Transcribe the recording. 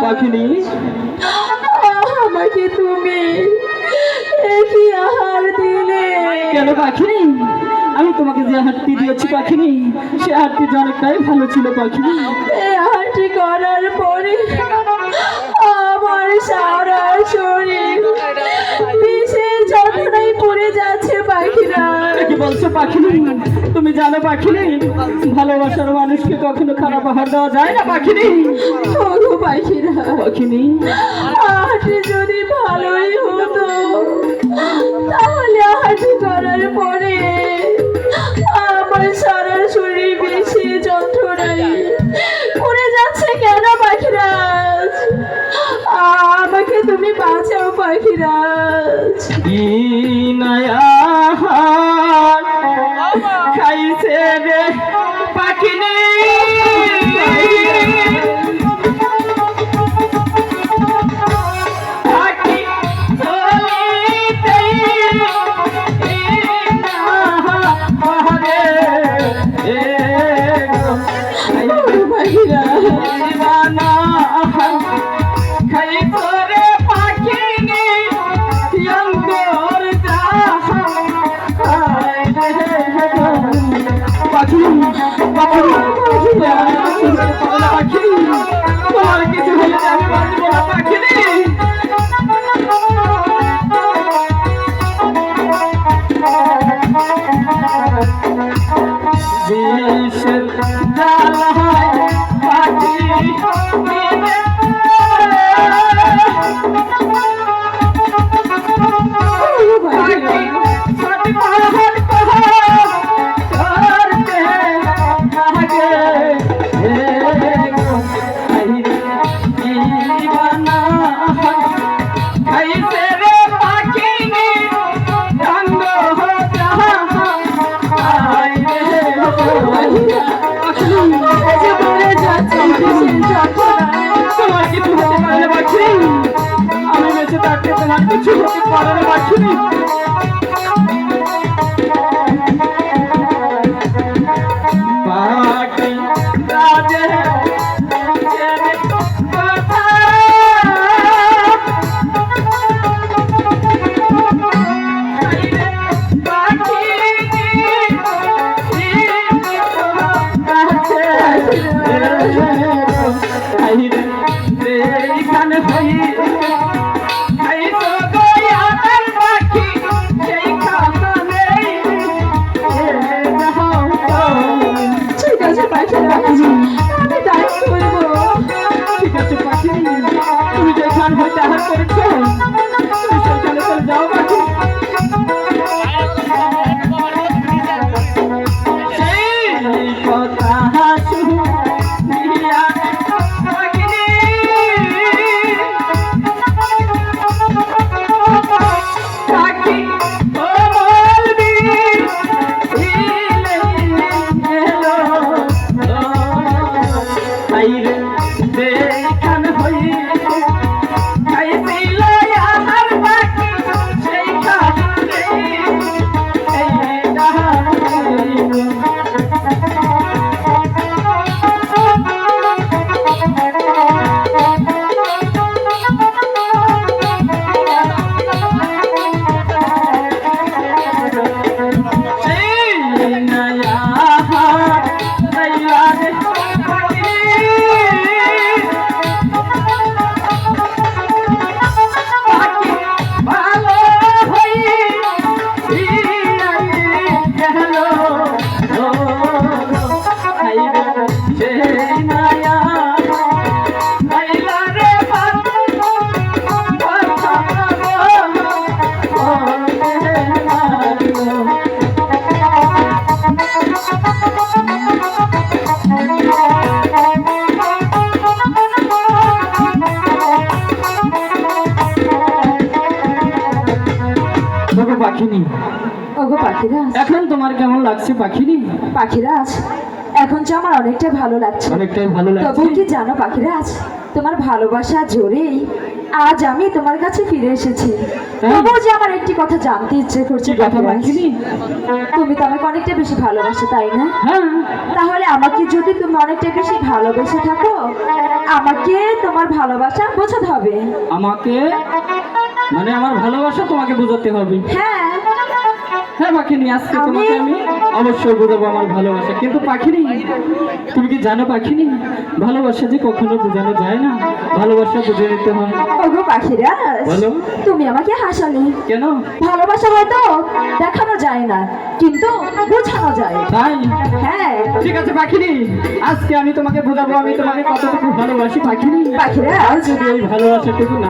পাখিনি আমাকে তুমি কি আহার দিলে? কেন পাখিনি? আমি তোমাকে যে আহারটি দিয়েছি পাখিনি, সে আহারটি অনেকটাই ভালো ছিল পাখিনি। এই আহারটি করার পরে আমার সারা শরীর বিষের যন্ত্রণায় পড়ে যাচ্ছে পাখিরা। কি বলছো পাখিনি? তুমি জানো পাখিনি, ভালোবাসার মানুষকে কখনো খারাপ আহার দেওয়া যায় না পাখিনি। ওগো পাখিরা, পাখিনি আহারটি যদি ভালোই হতো তাহলে আহারটি করার পরে আমার সারা শরীর বেশি যন্ত্রণায় পড়ে যাচ্ছে কেন পাখিরাজ? আমাকে তুমি বাঁচাও পাখিরাজ। খাইছে রে পাখিনি, তোমার কিছু হলে আমি বাঁচবো না পাখিনি। দেশের জ্বালায় পাখি তোমার কিছু হতে পারে পাখি, আমি বেঁচে থাকতে তোমার কিছু হতে পারে না পাখিনি। পাখি রাজে আমি তাই করবো। ঠিক আছে পাখি, তুমি যেখান হইতে আহার করেছো তুমি সেখানে চলে যাও পাখি। সেই কথা শুনিয়া পাখিনি, পাখি বলবি দেখান হই খাইছিল আমার পাখি সেই খাতে পাখিনি। ওগো পাখিরাজ, এখন তোমার কেমন লাগছে পাখিনি? পাখিরাজ এখন যে আমার অনেকটাই ভালো লাগছে। অনেকটাই ভালো লাগছে। তবু কি জানো পাখিরাজ, তোমার ভালোবাসা জোরেই আজ আমি তোমার কাছে ফিরে এসেছি তাই? তবুও যে আমার একটি কথা জানতে ইচ্ছে করছে কি কথা পাখিরাজ। পাখিনি? তুমি তো আমাকে অনেকটা বেশি ভালোবাসো তাই না? হ্যাঁ, তাহলে আমাকে যদি তুমি অনেকটা বেশি ভালোবেসে থাকো আমাকে তোমার ভালোবাসা বোঝাতে হবে। আমাকে মানে আমার ভালোবাসা তোমাকে বোঝাতে হবে। হ্যাঁ হ্যাঁ পাখিনি, আজকে তোমাকে আমি অবশ্যই বোঝাবো আমার ভালোবাসা। কিন্তু পাখিনি, তুমি কি জানো পাখিনি, ভালোবাসা যে কখনো বোঝানো যায় না, ভালোবাসা বুঝে নিতে হয়। ওগো পাখিরাজ, বলো। তুমি আমাকে হাসালে। কেন? ভালোবাসা হয়তো দেখানো যায় না কিন্তু বোঝানো যায়। তাই? হ্যাঁ ঠিক আছে পাখিনি, আজকে আমি তোমাকে বোঝাবো আমি তোমাকে কতটুকু ভালোবাসি পাখিনি। পাখিরাজ, আর যদি এই ভালোবাসাটুকু না